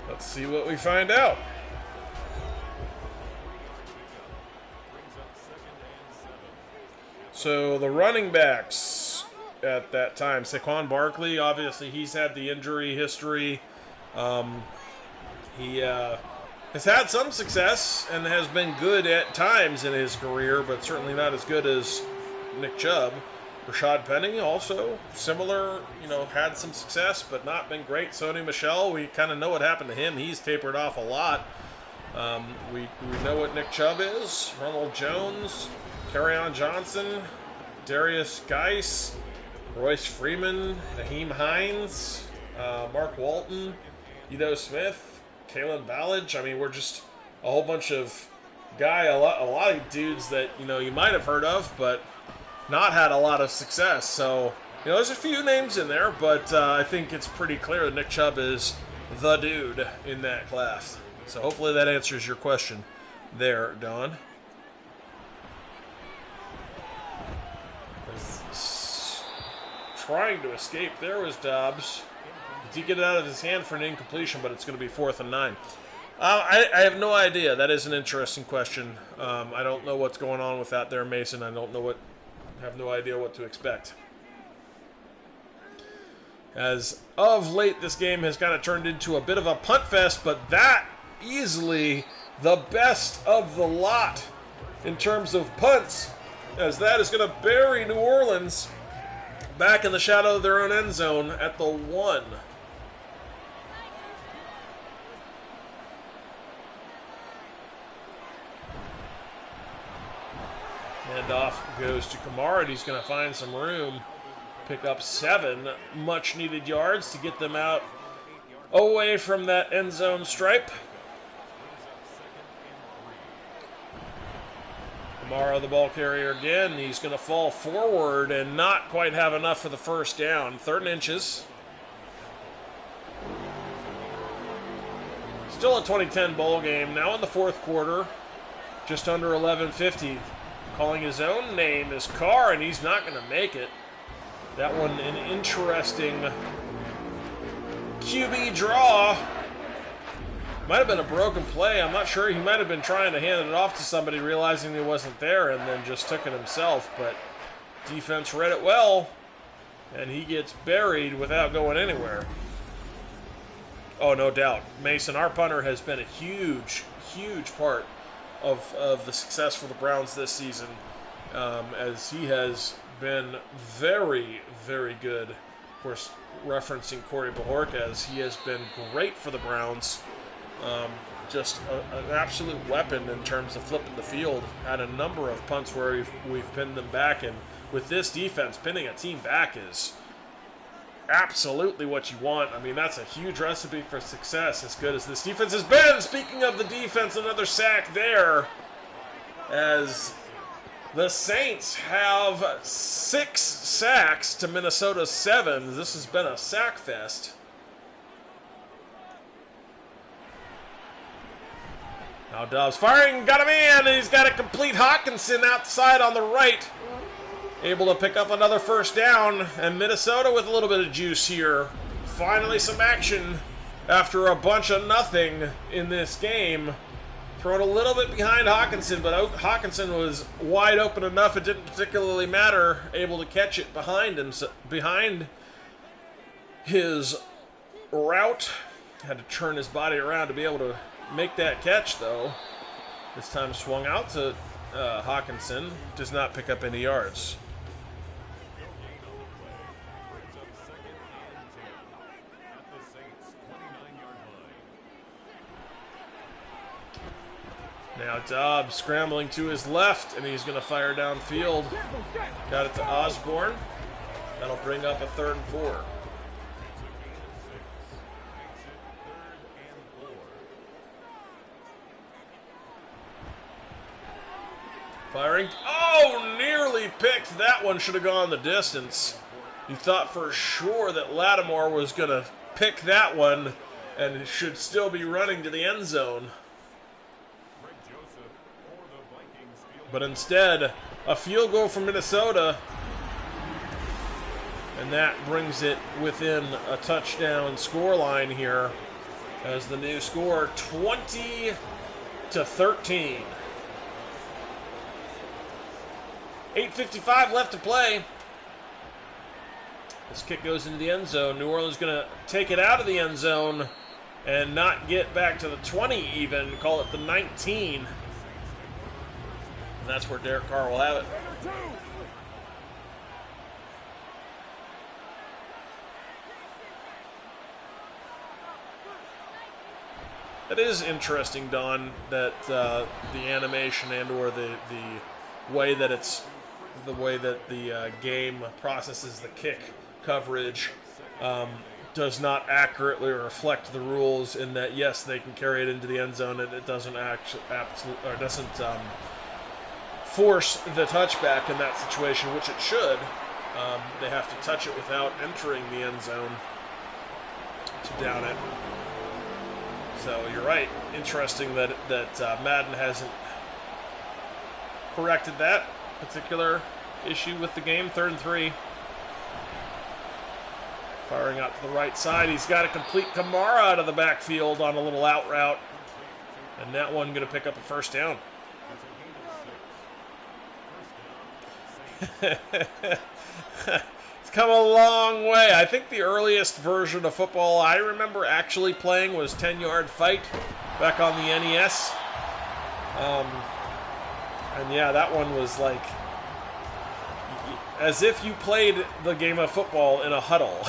Let's see what we find out. So the running backs at that time, Saquon Barkley, obviously he's had the injury history. He has had some success and has been good at times in his career, but certainly not as good as Nick Chubb. Rashad Penny also similar, had some success, but not been great. Sony Michel, we kind of know what happened to him. He's tapered off a lot. We know what Nick Chubb is. Ronald Jones, Kerryon Johnson, Darius Geis, Royce Freeman, Naheem Hines, Mark Walton, Edo Smith, Kalen Ballage. I mean, we're just a whole bunch of a lot of dudes that, you might have heard of, but not had a lot of success. So, there's a few names in there, but I think it's pretty clear that Nick Chubb is the dude in that class. So hopefully that answers your question there, Don. Trying to escape. There was Dobbs. He did get it out of his hand for an incompletion, but it's going to be 4th and 9. I have no idea. That is an interesting question. I don't know what's going on with that there, Mason. I have no idea what to expect. As of late, this game has kind of turned into a bit of a punt fest, but that easily the best of the lot in terms of punts, as that is going to bury New Orleans back in the shadow of their own end zone at the 1. Handoff goes to Kamara, and he's going to find some room. Pick up 7 much-needed yards to get them out away from that end zone stripe. Kamara, the ball carrier again. He's going to fall forward and not quite have enough for the first down. 3rd and inches. Still a 2010 bowl game. Now in the 4th quarter. Just under 11:50. Calling his own name is Carr, and he's not going to make it. That one an interesting QB draw. Might have been a broken play. I'm not sure. He might have been trying to hand it off to somebody, realizing he wasn't there, and then just took it himself. But Defense read it well, and he gets buried without going anywhere. Oh, no doubt. Mason, our punter, has been a huge, huge part of the success for the Browns this season, as he has been very, very good. Of course, referencing Corey Bajorquez, he has been great for the Browns. Just an absolute weapon in terms of flipping the field. Had a number of punts where we've pinned them back, and with this defense, pinning a team back is absolutely what you want. I mean, that's a huge recipe for success, as good as this defense has been. Speaking of the defense, another sack there, as the Saints have 6 sacks to Minnesota's 7. This has been a sack fest. Now Dobbs firing, got him in, and he's got a complete Hawkinson outside on the right. Able to pick up another first down, and Minnesota with a little bit of juice here. Finally some action after a bunch of nothing in this game. Thrown a little bit behind Hawkinson, but Hawkinson was wide open enough it didn't particularly matter. Able to catch it behind him, behind his route. Had to turn his body around to be able to make that catch, though. This time swung out to Hawkinson. Does not pick up any yards. Now Dobbs scrambling to his left, and he's going to fire downfield. Got it to Osborne. That'll bring up a 3rd and 4. Firing. Oh, nearly picked. That one should have gone the distance. You thought for sure that Lattimore was going to pick that one and should still be running to the end zone. But instead, a field goal from Minnesota, and that brings it within a touchdown scoreline here as the new score, 20-13. 8:55 left to play. This kick goes into the end zone. New Orleans going to take it out of the end zone and not get back to the 20 even, call it the 19. And that's where Derek Carr will have it. It is interesting, Don, that the animation and/or the way that the game processes the kick coverage does not accurately reflect the rules. In that, yes, they can carry it into the end zone, and it doesn't force the touchback in that situation, which it should. They have to touch it without entering the end zone to down it. So you're right. Interesting that Madden hasn't corrected that particular issue with the game. 3rd and 3. Firing out to the right side. He's got a complete Kamara out of the backfield on a little out route. And that one going to pick up a first down. It's come a long way. I think the earliest version of football I remember actually playing was 10-Yard Fight back on the NES. And yeah, that one was like as if you played the game of football in a huddle,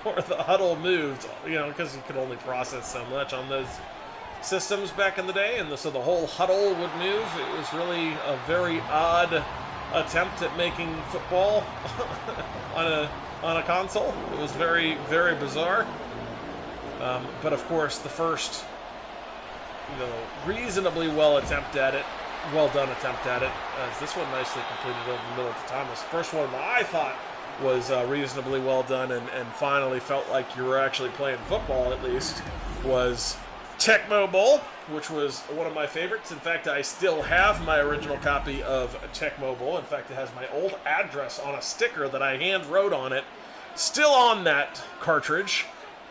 where the huddle moved, because you could only process so much on those systems back in the day, and so the whole huddle would move. It was really a very odd attempt at making football on a console. It was very, very bizarre. But of course, the first, reasonably well done attempt at it, as this one nicely completed over the middle of Thomas. The first one that I thought was reasonably well done and finally felt like you were actually playing football, at least, was Tecmo Bowl, which was one of my favorites. In fact, I still have my original copy of Tecmo Bowl. In fact, it has my old address on a sticker that I hand wrote on it, still on that cartridge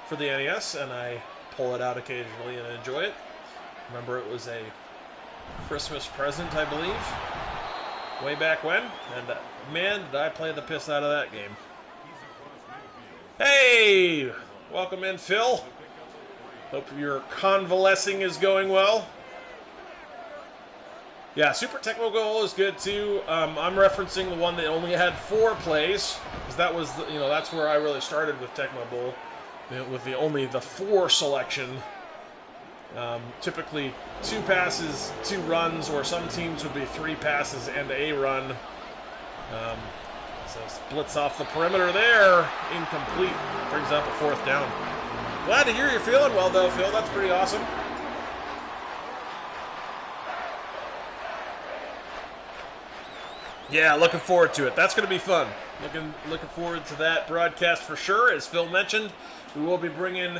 for the NES, and I pull it out occasionally and enjoy it. Remember, it was a Christmas present, I believe, way back when, and man, did I play the piss out of that game. Hey! Welcome in, Phil. Hope your convalescing is going well. Yeah, Super Tecmo Bowl is good too. I'm referencing the one that only had 4 plays, because that was, that's where I really started with Tecmo Bowl, with only the 4 selection. Typically 2 passes, 2 runs, or some teams would be 3 passes and a run. So splits off the perimeter there, incomplete, brings up a 4th down. Glad to hear you're feeling well though, Phil. That's pretty awesome. Yeah, looking forward to it. That's going to be fun. Looking forward to that broadcast for sure. As Phil mentioned, we will be bringing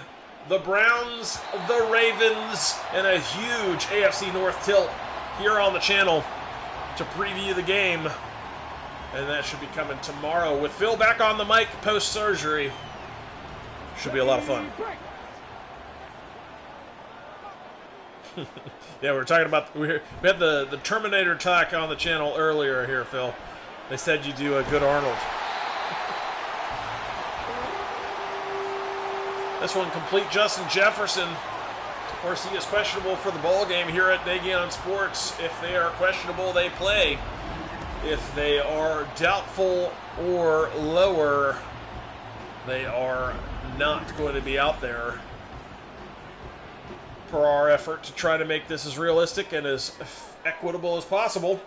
the Browns, the Ravens, and a huge AFC North tilt here on the channel to preview the game. And that should be coming tomorrow with Phil back on the mic post-surgery. Should be a lot of fun. Yeah, we were talking about, we had the Terminator talk on the channel earlier here, Phil. They said you do a good Arnold. This one complete Justin Jefferson. Of course, he is questionable for the ball game here at Nagy Sports. If they are questionable, they play. If they are doubtful or lower, they are not going to be out there. For our effort to try to make this as realistic and as equitable as possible.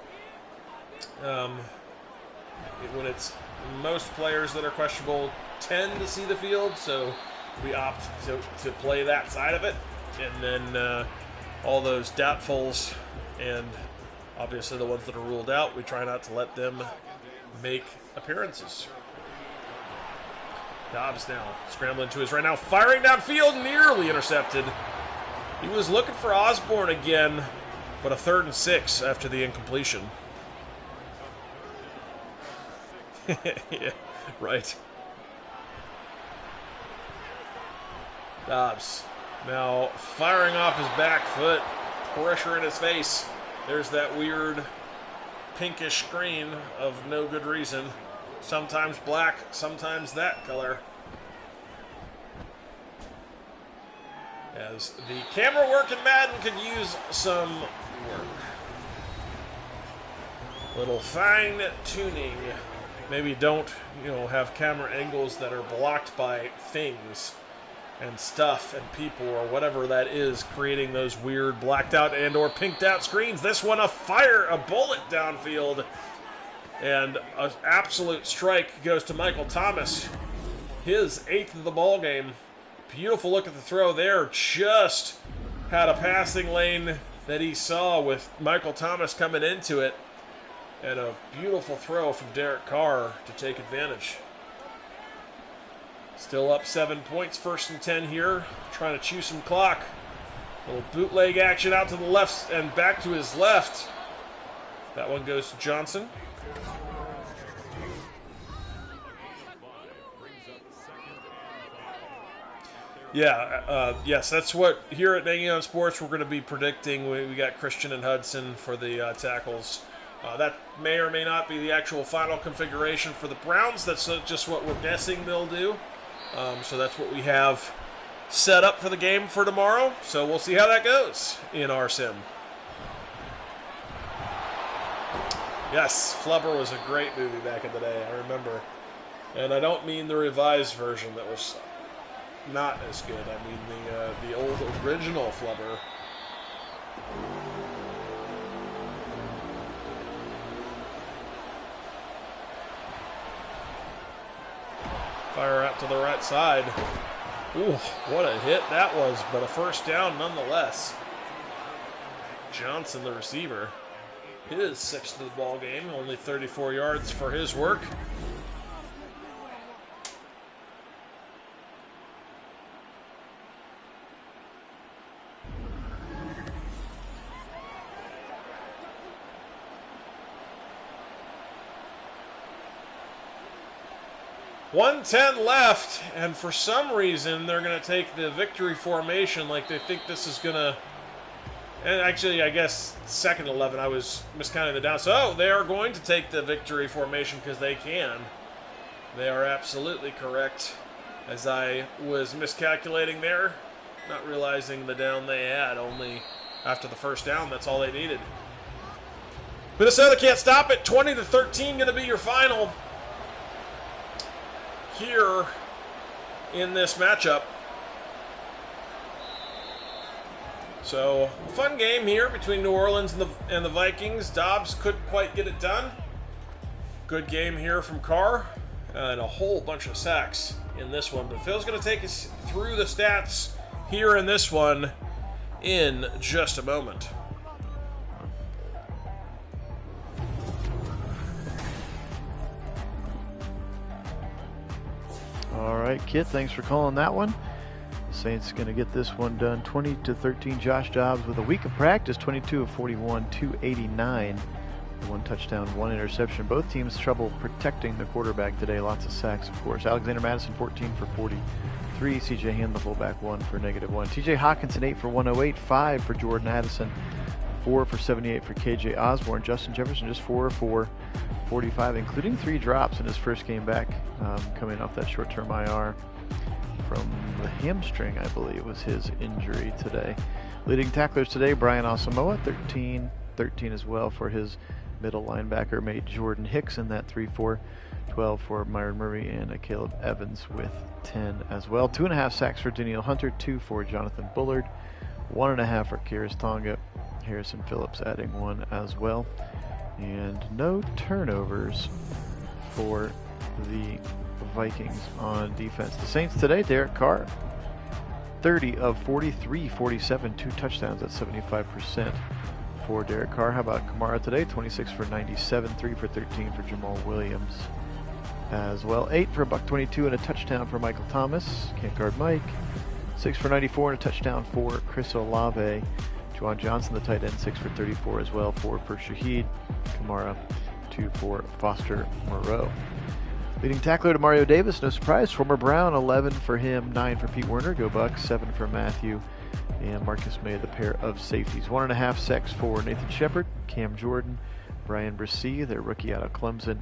When it's most players that are questionable tend to see the field, so we opt to play that side of it. And then all those doubtfuls and obviously the ones that are ruled out, we try not to let them make appearances. Dobbs now scrambling to his right now, firing downfield, nearly intercepted. He was looking for Osborne again, but a 3rd and 6 after the incompletion. Yeah, right. Dobbs now firing off his back foot, pressure in his face. There's that weird pinkish screen of no good reason. Sometimes black, sometimes that color. As the camera work in Madden could use some work. Little fine tuning. Maybe don't, have camera angles that are blocked by things and stuff and people or whatever that is, creating those weird blacked out and or pinked out screens. This one, a bullet downfield. And an absolute strike goes to Michael Thomas. His 8th of the ball game. Beautiful look at the throw there. Just had a passing lane that he saw with Michael Thomas coming into it. And a beautiful throw from Derek Carr to take advantage. Still up 7 points, 1st and 10 here. Trying to chew some clock. A little bootleg action out to the left and back to his left. That one goes to Johnson. Yeah, yes, that's what here at Nagy Sports we're going to be predicting. We got Christian and Hudson for the tackles. That may or may not be the actual final configuration for the Browns. That's just what we're guessing they'll do. So that's what we have set up for the game for tomorrow. So we'll see how that goes in our sim. Yes, Flubber was a great movie back in the day, I remember. And I don't mean the revised version that was not as good. I mean the old original Flubber. Fire out to the right side. Ooh, what a hit that was, but a 1st down nonetheless. Johnson, the receiver, his 6th of the ball game, only 34 yards for his work. .110 left, and for some reason they're going to take the victory formation like they think this is going to And actually, I guess second 11, I was miscounting the down. So they are going to take the victory formation because they can. They are absolutely correct. As I was miscalculating there, not realizing the down they had. Only after the first down, that's all they needed. Minnesota can't stop it. 20-13 going to be your final here in this matchup. So, fun game here between New Orleans and the Vikings. Dobbs couldn't quite get it done. Good game here from Carr, and a whole bunch of sacks in this one. But Phil's going to take us through the stats here in this one in just a moment. All right, Kit, thanks for calling that one. Saints going to get this one done 20-13. Josh Dobbs with a week of practice, 22 of 41, 289. One touchdown, one interception. Both teams trouble protecting the quarterback today. Lots of sacks, of course. Alexander Madison, 14 for 43. C.J. Hand, the fullback, 1 for -1. T.J. Hawkinson, 8 for 108. 5 for Jordan Addison. 4 for 78 for K.J. Osborne. Justin Jefferson, just 4 for 45, including 3 drops in his first game back, coming off that short-term IR from the hamstring, I believe, was his injury today. Leading tacklers today, Brian Asamoah, 13 as well for his middle linebacker mate Jordan Hicks in that 3-4, 12 for Myron Murray, and Caleb Evans with 10 as well. 2.5 sacks for Danielle Hunter, 2 for Jonathan Bullard, 1.5 for Kyrus Tonga, Harrison Phillips adding 1 as well, and no turnovers for the Vikings on defense. The Saints today, Derek Carr, 30 of 43, 47, 2 touchdowns at 75% for Derek Carr. How about Kamara today? 26 for 97, 3 for 13 for Jamal Williams as well. 8 for $122 and a touchdown for Michael Thomas. Can't guard Mike. 6 for 94 and a touchdown for Chris Olave. Juwan Johnson, the tight end, 6 for 34 as well. 4 for Shaheed. Kamara, 2 for Foster Moreau. Leading tackler to Mario Davis, no surprise. Former Brown, 11 for him, 9 for Pete Werner. Go Bucks, 7 for Matthew. And Marcus May, the pair of safeties. 1.5 sacks for Nathan Shepard, Cam Jordan, Brian Bresee, their rookie out of Clemson,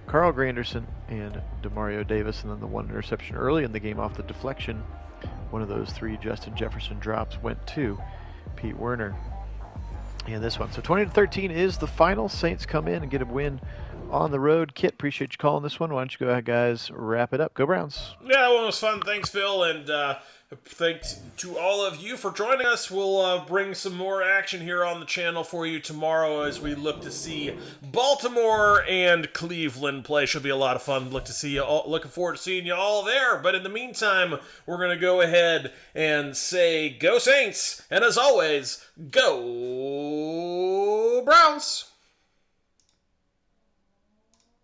Carl Granderson, and Demario Davis. And then the 1 interception early in the game off the deflection. One of those 3 Justin Jefferson drops went to Pete Werner in this one. So 20-13 is the final. Saints come in and get a win on the road. Kit, appreciate you calling this one. Why don't you go ahead, guys, wrap it up. Go Browns. Yeah, well, it was fun. Thanks, Phil, and thanks to all of you for joining us. We'll bring some more action here on the channel for you tomorrow as we look to see Baltimore and Cleveland play. Should be a lot of fun. Looking forward to seeing you all there. But in the meantime, we're going to go ahead and say go Saints, and as always, go Browns.